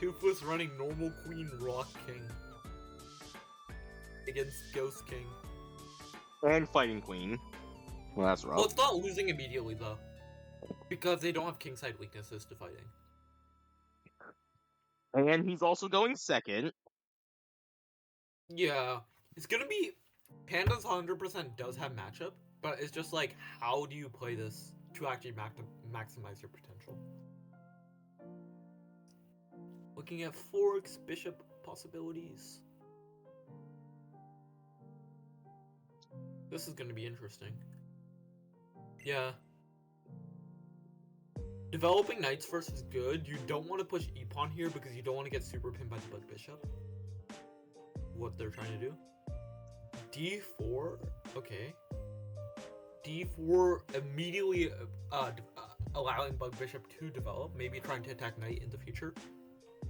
Toofless running normal queen rock king against ghost king. And fighting queen. Well, that's rough. Well, it's not losing immediately though, because they don't have kingside weaknesses to fighting. And he's also going second. Yeah, it's gonna be Panda's 100% does have matchup, but it's just like how do you play this to actually maximize your potential? Looking at forks, bishop possibilities. This is gonna be interesting. Yeah. Developing knights first is good. You don't want to push e-pawn here because you don't want to get super pinned by the bug bishop. What they're trying to do. D4, okay. D4 immediately allowing bug bishop to develop, maybe trying to attack knight in the future,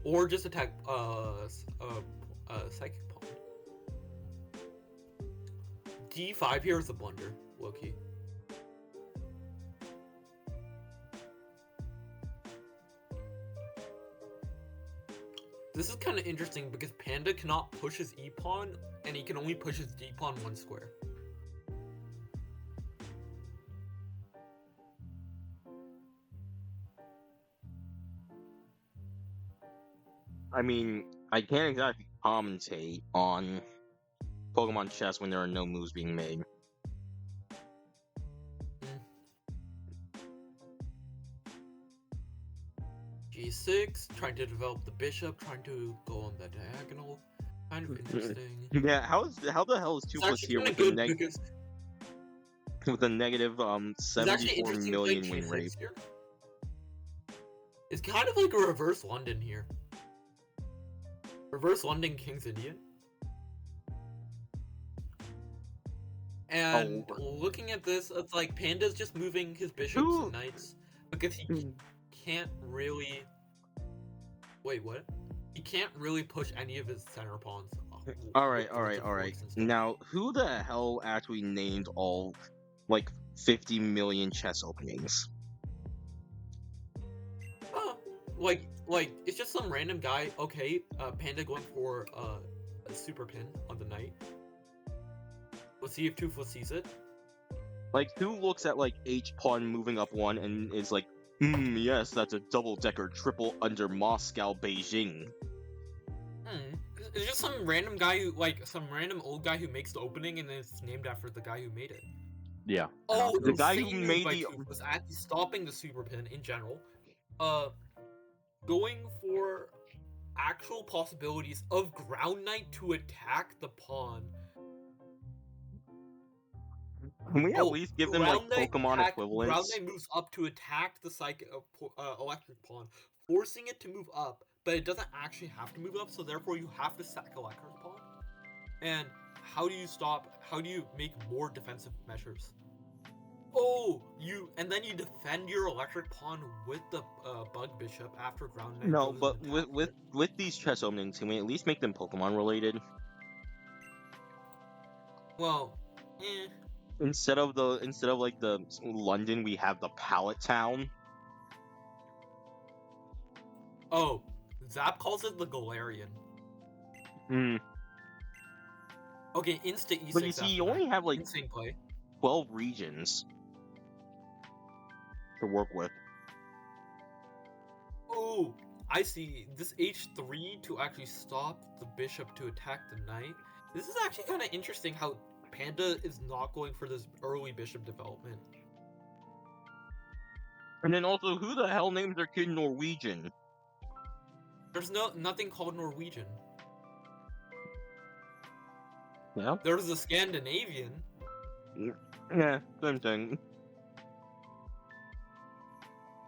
or just attack psychic pawn. D5 here is a blunder, low-key. This is kind of interesting because Panda cannot push his e-pawn, and he can only push his d-pawn one square. I mean, I can't exactly commentate on Pokemon chess when there are no moves being made. G6, trying to develop the bishop, trying to go on the diagonal. Kind of interesting. Yeah, how the hell is Toofless here with a negative 74 million win rate? Here. It's kind of like a reverse London here. Reverse London King's Indian. And looking at this, it's like Panda's just moving his bishops and knights because he can't really. Wait, what? He can't really push any of his center pawns. Alright. Now, who the hell actually named all, like, 50 million chess openings? Like, it's just some random guy. Okay, Panda going for a super pin on the knight. Let's see if Toofless sees it. Like, who looks at, like, H-pawn moving up one and is like, yes, that's a double-decker triple under Moscow, Beijing. It's just some random guy who, like, some random old guy who makes the opening and then it's named after the guy who made it. Yeah. Oh, the guy who made the was actually stopping the super pin in general. Going for actual possibilities of Ground Knight to attack the pawn. Can we at least give them, like, Pokemon equivalents? Ground Knight moves up to attack the electric pawn, forcing it to move up, but it doesn't actually have to move up, so therefore you have to sack electric pawn. And how do you make more defensive measures? Oh, and then you defend your electric pawn with the bug bishop after Ground Knight. No, but with these chess openings, can we at least make them Pokemon related? Well, Instead of like the London, we have the Pallet Town. Oh, Zap calls it the Galarian. Okay, insta E6. But you see, you only have like insane play. 12 regions to work with. Oh, I see. This H3 to actually stop the bishop to attack the knight. This is actually kind of interesting how Panda is not going for this early bishop development. And then also, who the hell names their kid Norwegian? There's nothing called Norwegian. Yeah. There's a Scandinavian. Yeah, same thing.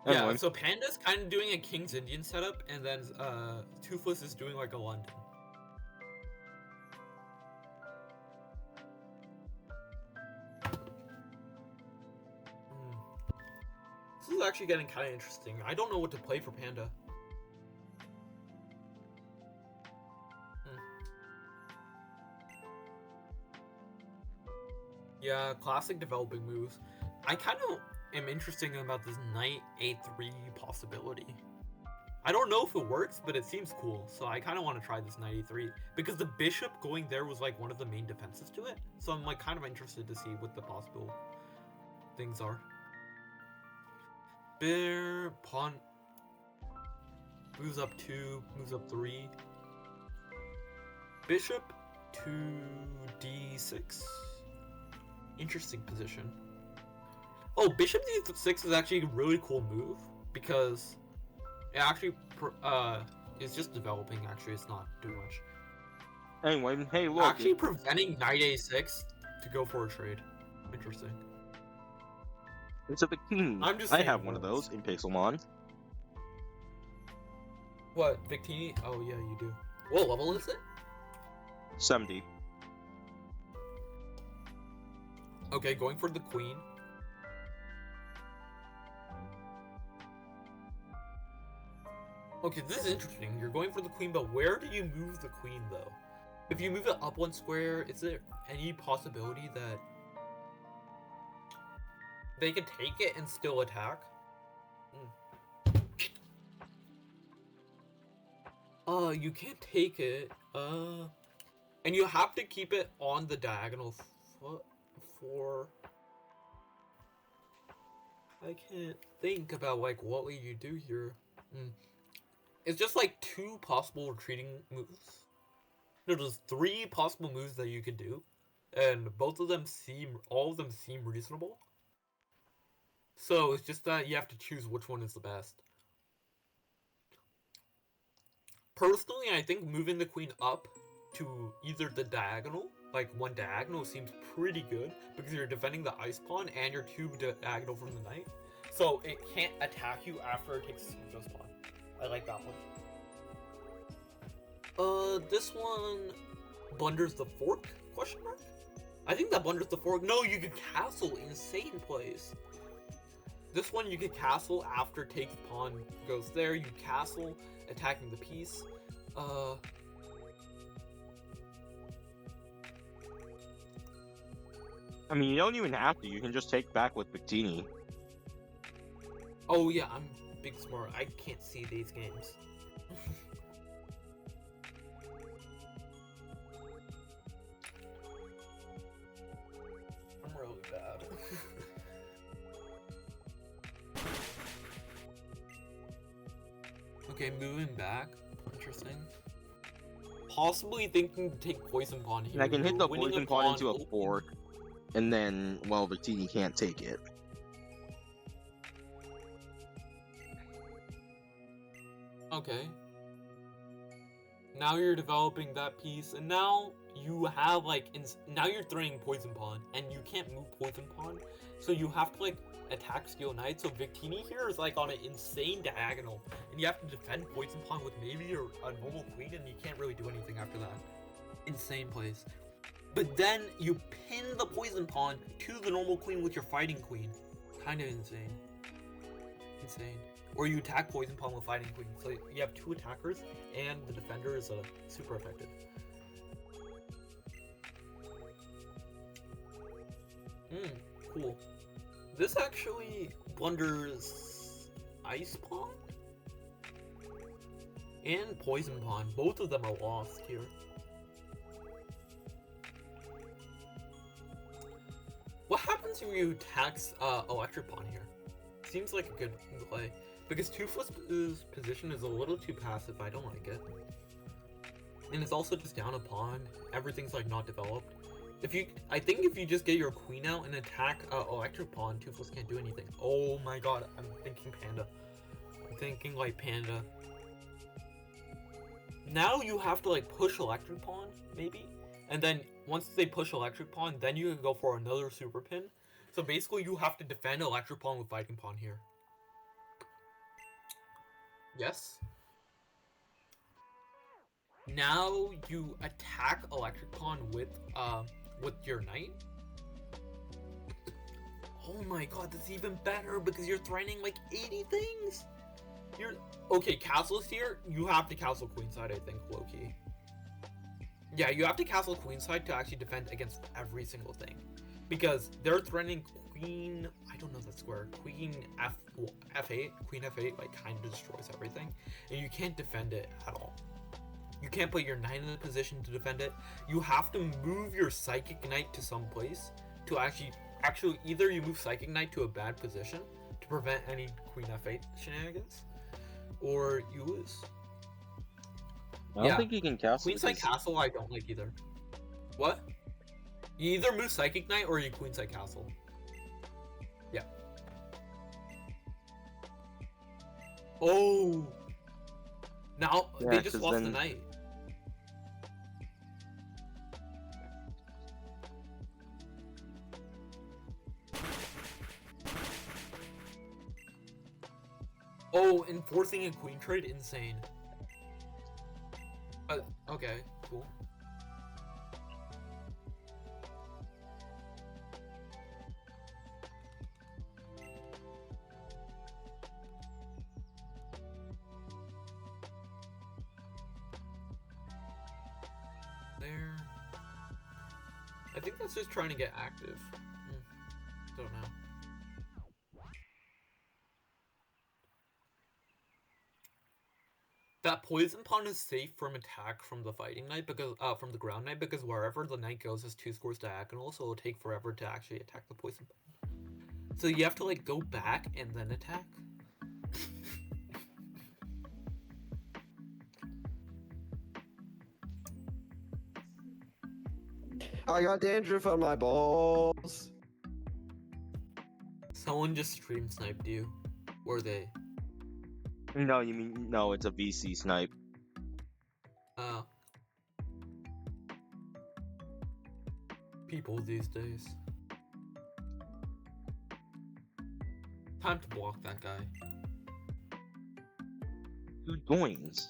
Yeah, anyway. So Panda's kind of doing a King's Indian setup, and then Toofless is doing like a London. This is actually getting kind of interesting. I don't know what to play for Panda. Yeah, classic developing moves. I kind of am interested about this Knight A3 possibility. I don't know if it works, but it seems cool. So I kind of want to try this knight e3 because the bishop going there was like one of the main defenses to it. So I'm like kind of interested to see what the possible things are. Bear, pawn, moves up 2, moves up 3. Bishop to d6. Interesting position. Oh, bishop d6 is actually a really cool move because it actually is just developing. Actually, it's not doing much. Anyway, hey, look. Actually, preventing knight a6 to go for a trade. Interesting. It's a Victini. I have one of those in Pixelmon. What, Victini? Oh yeah, you do. What level is it? 70. Okay, going for the queen. Okay, this is interesting. You're going for the queen, but where do you move the queen, though? If you move it up 1 square, is there any possibility that they could take it and still attack? You can't take it. And you have to keep it on the diagonal for... I can't think about, like, what way you do here. It's just, like, 2 possible retreating moves. No, there's 3 possible moves that you could do. And all of them seem reasonable. So, it's just that you have to choose which one is the best. Personally, I think moving the queen up to either the diagonal, like 1 diagonal, seems pretty good because you're defending the ice pawn and you're 2 diagonal from the knight. So it can't attack you after it takes Suzhou's pawn. I like that one. This one blunders the fork? Question mark? I think that blunders the fork. No, you could castle. Insane plays. This one you could castle after takes pawn goes there. You castle, attacking the piece. I mean, you don't even have to. You can just take back with Victini. Oh yeah, I'm big smart. I can't see these games. I'm really bad. Okay, moving back. Interesting. Possibly thinking to take poison pawn here. And I can hit the poison pawn into a fork, and then, well, Victini can't take it. Okay. Now you're developing that piece, and now you have, like, now you're threatening poison pawn, and you can't move poison pawn, so you have to, like, attack Steel Knight. So Victini here is, like, on an insane diagonal, and you have to defend poison pawn with maybe a normal queen, and you can't really do anything after that. Insane plays. But then you pin the poison pawn to the normal queen with your fighting queen. Kind of insane. Insane. Or you attack poison pawn with fighting queen. So you have 2 attackers, and the defender is super effective. Cool. This actually blunders ice pawn and poison pawn. Both of them are lost here. What happens if you tax electric pawn here? Seems like a good play. Because Toofless' position is a little too passive, I don't like it. And it's also just down a pawn. Everything's like not developed. I think if you just get your queen out and attack electric pawn, Toofless can't do anything. Oh my god, I'm thinking Panda. I'm thinking like Panda. Now you have to like push electric pawn, maybe? And then once they push electric pawn, then you can go for another super pin. So basically you have to defend electric pawn with fighting pawn here. Yes? Now you attack electric pawn with your knight. Oh my god, that's even better because you're threatening like 80 things. Okay, castles here, you have to castle queenside, I think, low-key. Yeah, you have to castle queenside to actually defend against every single thing. Because they're threatening queen, I don't know that square, queen f8, queen f8 like kind of destroys everything, and you can't defend it at all. You can't put your knight in a position to defend it. You have to move your psychic knight to some place to actually either you move psychic knight to a bad position to prevent any queen f8 shenanigans, or you lose. I don't think you can castle. Queenside Castle I don't like either. What? You either move Psychic Knight or you Queenside Castle. Yeah. Oh! Now, they just lost the knight. Oh, enforcing a queen trade? Insane. Okay, cool. There. I think that's just trying to get active. Don't know. That poison pawn is safe from attack from the fighting knight because from the ground knight because wherever the knight goes is 2 scores diagonal, so it'll take forever to actually attack the poison pawn. So you have to like go back and then attack. I got dandruff on my balls. Someone just stream sniped you. Were they? No, you mean no? It's a VC snipe. People these days. Time to block that guy. 2 joins.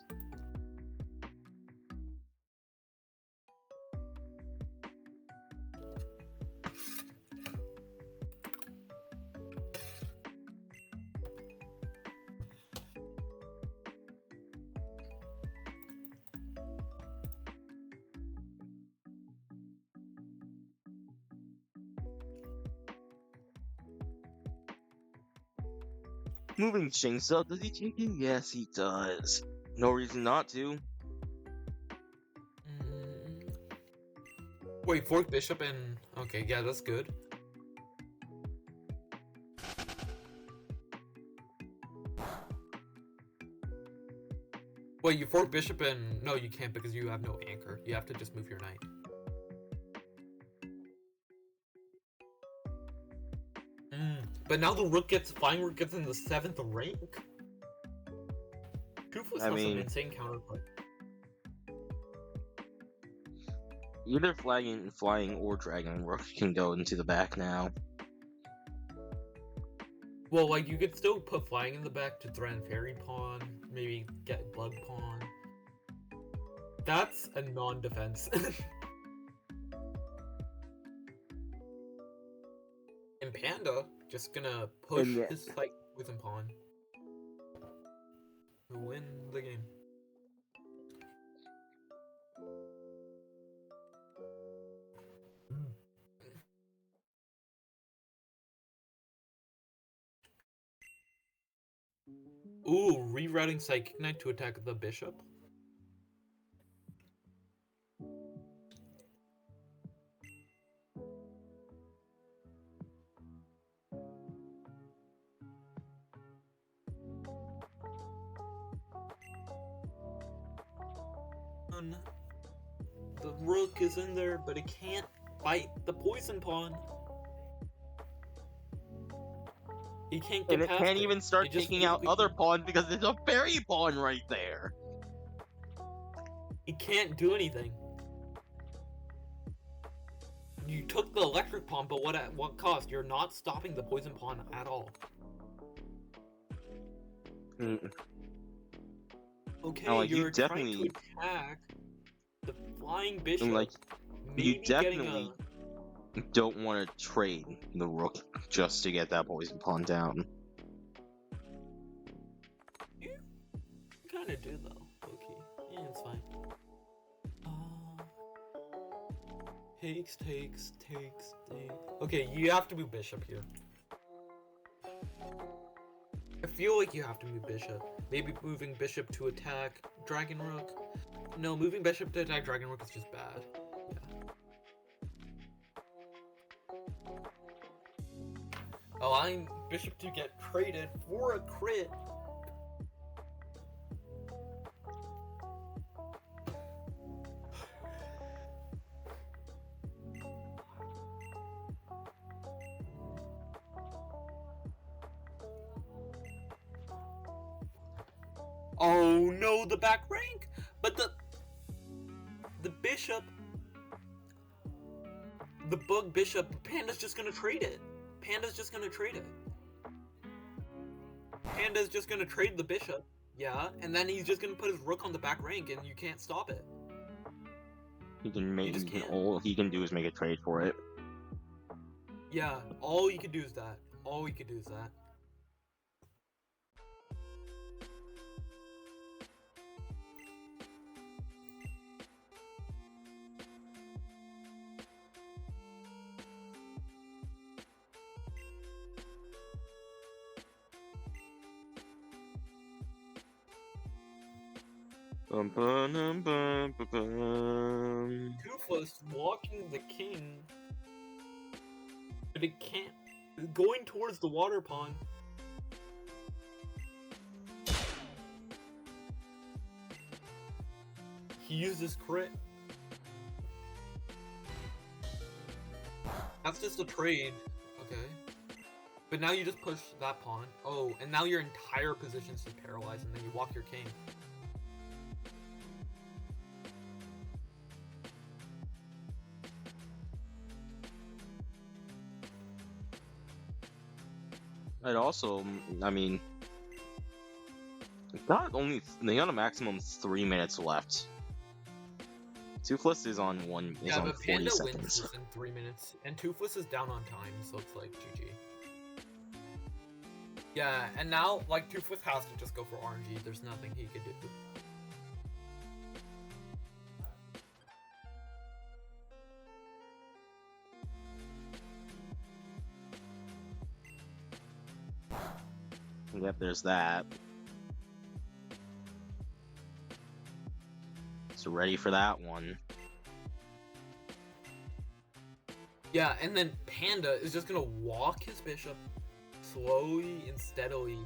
Moving things up, does he take it? Yes, he does. No reason not to. Wait, fork bishop and... Okay, yeah, that's good. Wait, you fork bishop and... No, you can't because you have no anchor. You have to just move your knight. But now the flying rook gets in the 7th rank. Toofless has some insane counterplay. Either flying or dragon rook can go into the back now. Well, like, you could still put flying in the back to threaten fairy pawn, maybe get blood pawn. That's a non-defense. And Panda just gonna push his like poison pawn to win the game. Ooh, rerouting Psychic Knight to attack the bishop. The rook is in there, but it can't fight the poison pawn. He can't get past it. And it can't even start taking out other pawns because there's a fairy pawn right there. He can't do anything. You took the electric pawn, but at what cost? You're not stopping the poison pawn at all. Okay, like, you're trying to attack the flying bishop. Like, you definitely don't want to trade the rook just to get that poison pawn down. You kind of do though. Okay, yeah, it's fine. Takes. Okay, you have to move bishop here. I feel like you have to move bishop. Maybe moving bishop to attack dragon rook. No, moving bishop to attack dragon rook is just bad. Yeah. Allowing bishop to get traded for a crit. Oh no, the back rank! But the bishop, the bug bishop, Panda's just gonna trade it. Panda's just gonna trade the bishop. Yeah, and then he's just gonna put his rook on the back rank, and you can't stop it. He can make. just can't. All he can do is make a trade for it. Yeah, all you can do is that. All we can do is that. Toofless walking the king, but it can't. Going towards the water pond. He used his crit. That's just a trade. Okay. But now you just push that pawn. Oh, and now your entire position's just paralyzed, and then you walk your king. It also, I mean, they got a maximum 3 minutes left. Toofless is on Yeah, but 40 Panda wins seconds. this in 3 minutes, and Toofless is down on time, so it's like GG. Yeah, and now like Toofless has to just go for RNG. There's nothing he could do. Yep, there's that. So ready for that one. Yeah, and then Panda is just gonna walk his bishop slowly and steadily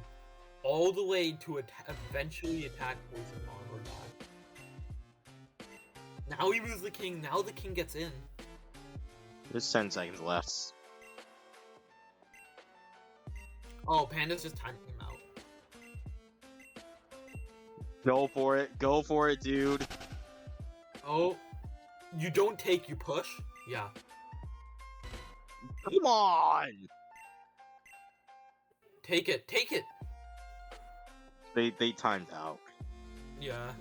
all the way to eventually attack Poison Pawn or die. Now he moves the king. Now the king gets in. There's 10 seconds left. Oh, Panda's just timing him out. Go for it, dude. Oh, you don't take, you push? Yeah. Come on! Take it, take it! They timed out. Yeah.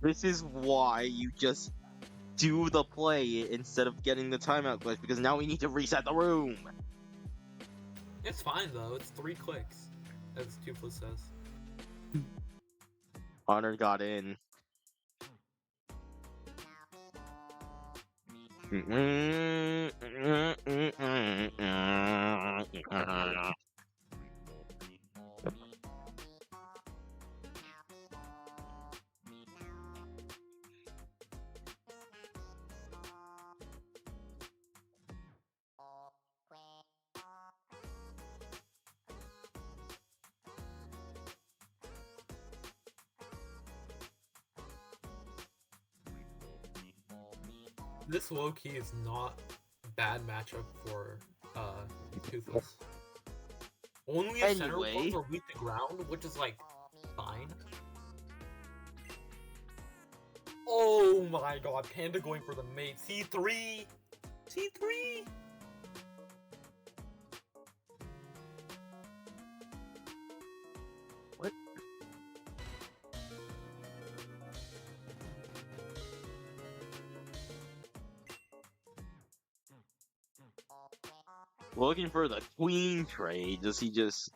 This is why you just do the play instead of getting the timeout glitch, because now we need to reset the room. It's fine though, it's 3 clicks, as Toofless says. Honor got in. This low-key is not a bad matchup for Toofless. Only his center Anyway. pawns are weak to ground, which is like fine. Oh my god, Panda going for the mate. C3! C3! What? Looking for the queen trade. Does he just...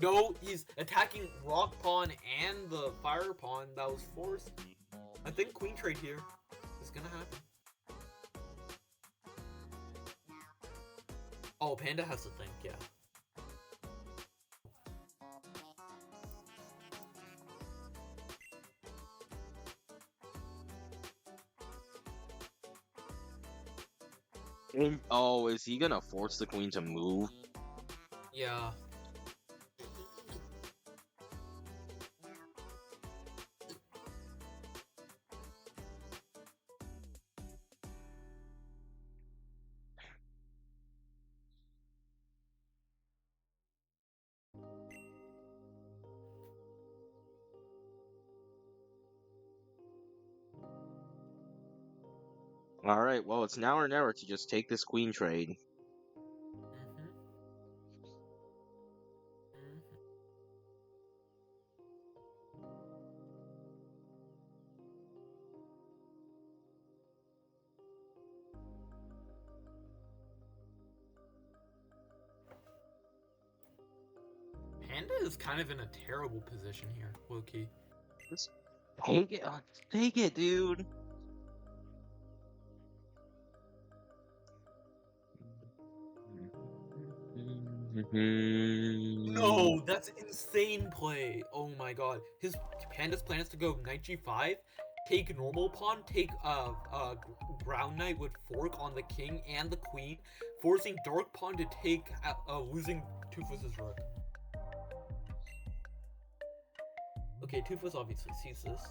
No, he's attacking rock pawn and the fire pawn that was forced. I think queen trade here is gonna happen. Oh, Panda has to think, yeah. Oh, is he gonna force the queen to move? Yeah. Alright, well, it's now or never to just take this queen trade. Panda is kind of in a terrible position here, Loki. Just take it, take it, dude. No, that's insane play. Oh my god. His Panda's plan is to go knight g5, take normal pawn, take ground knight with fork on the king and the queen, forcing dark pawn to take losing Toofless's rook. Okay, Toofless obviously sees this.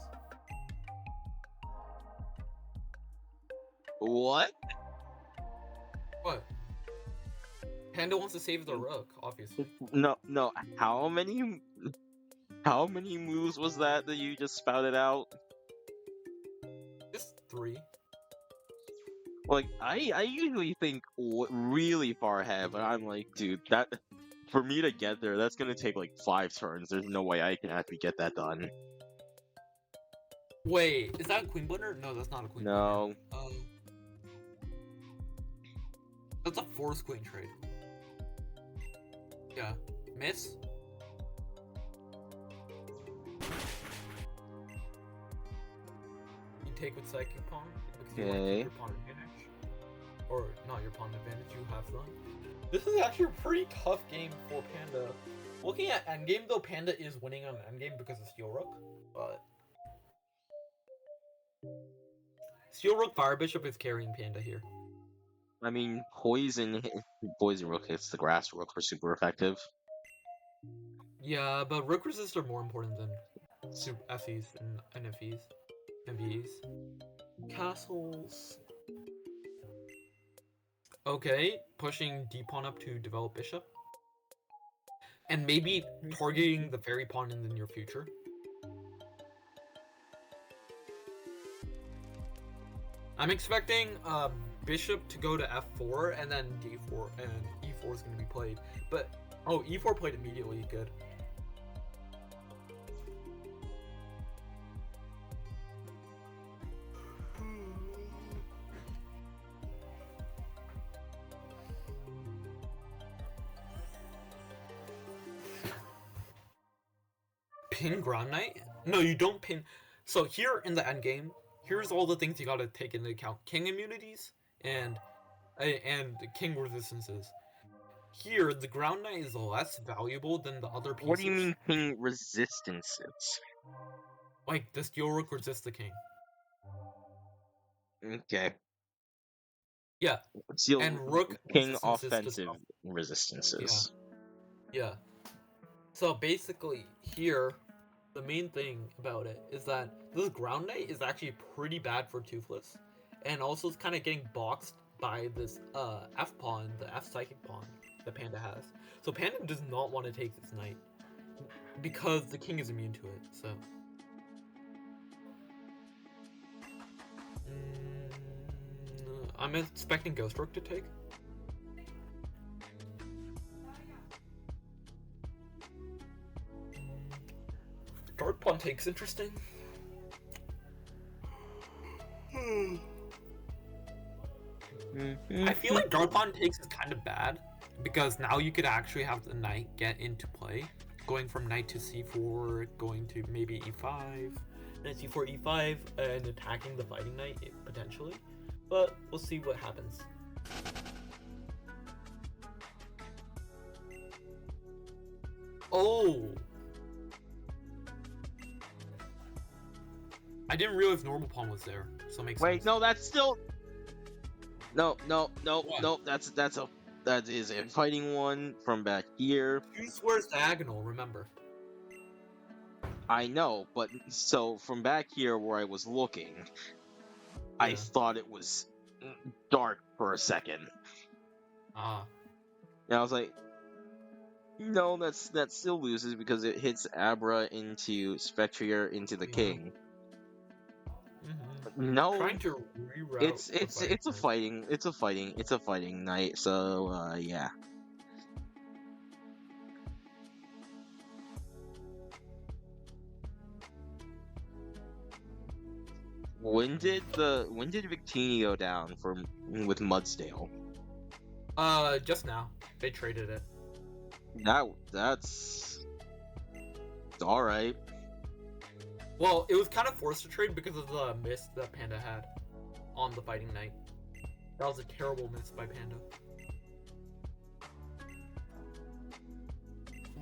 What? What? Panda wants to save the rook, obviously. No, no. How many moves was that you just spouted out? Just 3. Like, I usually think really far ahead, but I'm like, dude, that for me to get there, that's gonna take like 5 turns. There's no way I can actually get that done. Wait, is that a queen blunder? No, that's not a queen No. blunder. That's a forced queen trade. Yeah. Miss? You take with psychic pawn because you want to keep your pawn advantage. Or not your pawn advantage, you have them. This is actually a pretty tough game for Panda. Looking at endgame though, Panda is winning on endgame because of Steel Rook, but Steel Rook Fire Bishop is carrying Panda here. I mean, poison rook hits the grass rook for super effective. Yeah, but rook resists are more important than FEs and NFEs. MVEs. Castles. Okay, pushing D pawn up to develop bishop. And maybe targeting the fairy pawn in the near future. I'm expecting bishop to go to f4 and then d4 and e4 is going to be played. But, oh, e4 played immediately, good. Pin ground knight? No, you don't pin. So here in the end game, here's all the things you gotta take into account: king immunities and king resistances. Here, the ground knight is less valuable than the other pieces. What do you mean king resistances? Like the steel rook resists the king. Okay. Yeah. Steel and rook king offensive resistances. Yeah. So basically, here, the main thing about it is that this ground knight is actually pretty bad for Toofless, and also it's kind of getting boxed by this F pawn, the F psychic pawn that Panda has. So Panda does not want to take this knight because the king is immune to it. So I'm expecting Ghost Rook to take. Dark pawn takes interesting. I feel like dark pawn takes is kind of bad because now you could actually have the knight get into play going from knight to c4, going to maybe e5, knight c4, e5, and attacking the fighting knight potentially. But we'll see what happens. Oh! I didn't realize normal pawn was there, so it makes sense. Wait, no, that's still. No, What? no. That is a fighting one from back here. 2 squares diagonal, remember. I know, but so from back here where I was looking, I Yeah. thought it was dark for a second. Ah. And I was like, no, that still loses because it hits Abra into Spectrier into the Yeah. king. Mm-hmm. No, Trying to reroute. it's a fighting knight. So yeah. When did Victini go down with Mudsdale? Just now they traded it. That's all right. Well, it was kind of forced to trade because of the miss that Panda had on the fighting knight. That was a terrible miss by Panda.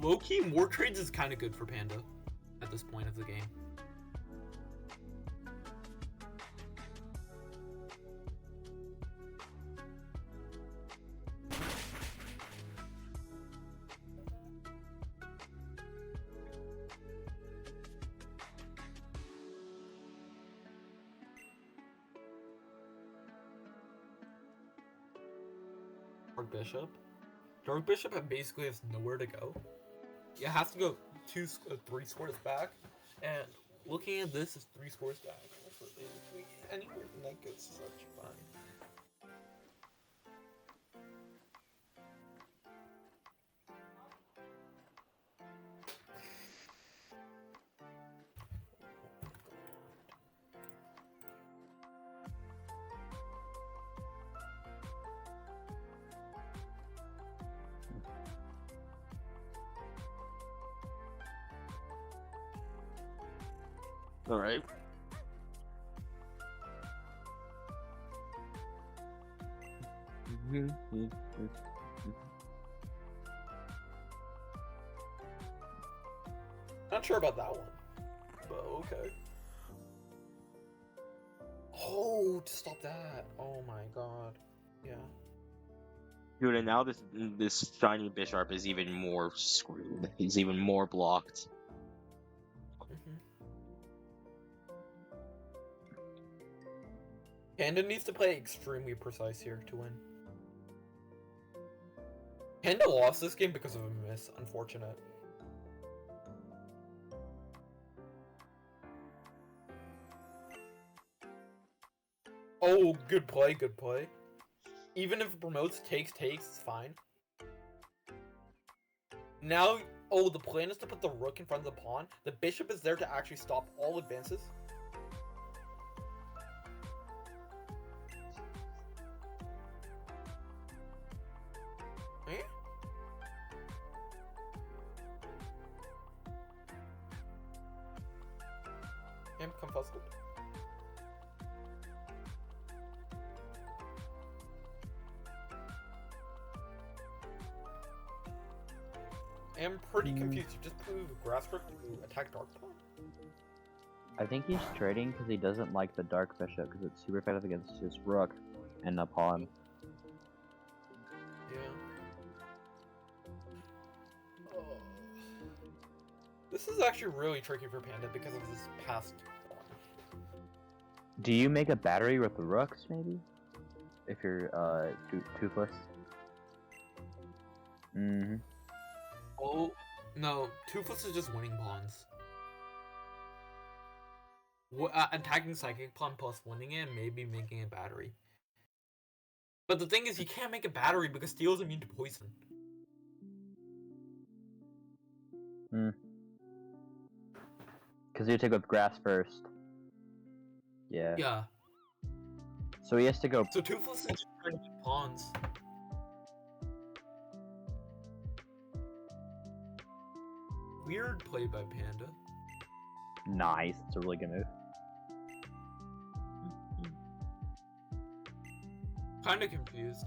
Low-key, more trades is kind of good for Panda at this point of the game. Dark Bishop. Dark Bishop basically has nowhere to go. You have to go 3 squares back, and looking at this is 3 squares back. So basically, anywhere the knight goes is such fine. All right. Not sure about that one, but okay. Oh, to stop that! Oh my god, yeah. Dude, and now this shiny bishop is even more screwed. He's even more blocked. Panda needs to play extremely precise here to win. Panda lost this game because of a miss. Unfortunate. Oh, good play, good play. Even if it promotes takes, it's fine. Now, oh, the plan is to put the rook in front of the pawn. The bishop is there to actually stop all advances. Eh? Am confused. I'm pretty confused. You just put grass rook to attack dark pawn? I think he's trading because he doesn't like the dark bishop because it's super effective against his rook and the pawn. Yeah. Oh. This is actually really tricky for Panda because of this past pawn. Do you make a battery with the rooks, maybe? If you're, Toofless? Mm-hmm. Oh, no. Toofless is just winning pawns. Attacking Psychic Pawn plus winning it and maybe making a battery. But the thing is, you can't make a battery because steel is immune to poison. Hmm. Because you take with grass first. Yeah. Yeah. So he has to go. So Toofless is just trying to get pawns. Weird play by Panda. Nice. It's a really good move. Kinda confused.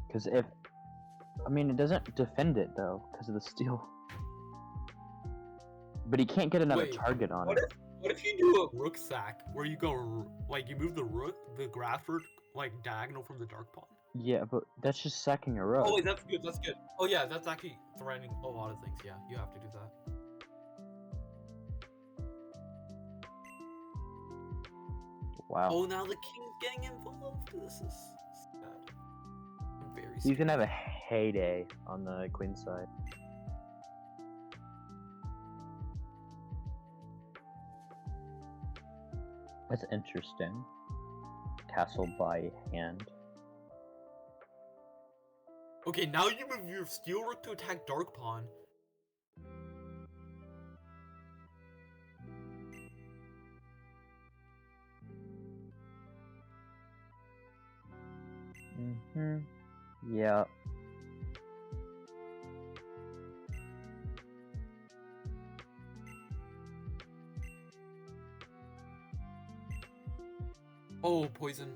Because if... I mean, it doesn't defend it, though, because of the steal. But he can't get another Wait, target on What it. if you do a rook sack where you go like you move the rook, the grass rook, like diagonal from the dark pawn? Yeah, but that's just sacking a rook. Oh wait, that's good. That's good. Oh yeah, that's actually threatening a lot of things. Yeah, you have to do that. Wow. Oh, now the king's getting involved. This is sad. I'm very He's scared. gonna have a heyday on the queen side. That's interesting. Castle by hand. Okay, now you move your steel rook to attack dark pawn. Yeah. Oh, poison.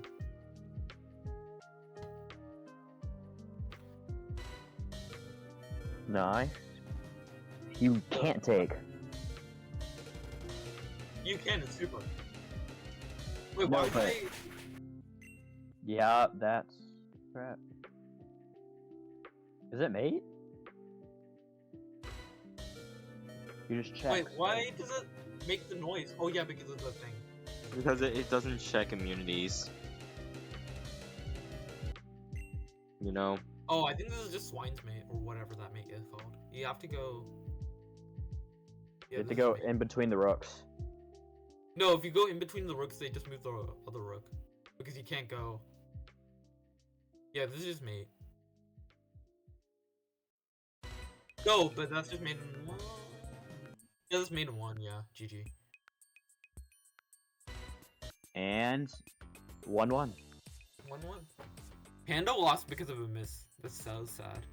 Nice. You can't take. You can, it's super. Wait, No, why but- did they... Yeah, that's crap. Is it mate? You just check. Wait, why does it make the noise? Oh yeah, because of the thing. Because it doesn't check immunities. You know? Oh, I think this is just Swine's mate, or whatever that mate is called. You have to go... You have this to is go mate. in between the rooks. No, if you go in between the rooks, they just move the other rook. Because you can't go... Yeah, this is just mate. No, but that's just made in one. Yeah, that's made in one, yeah. GG. And 1-1. 1-1. Panda lost because of a miss. That's so sad.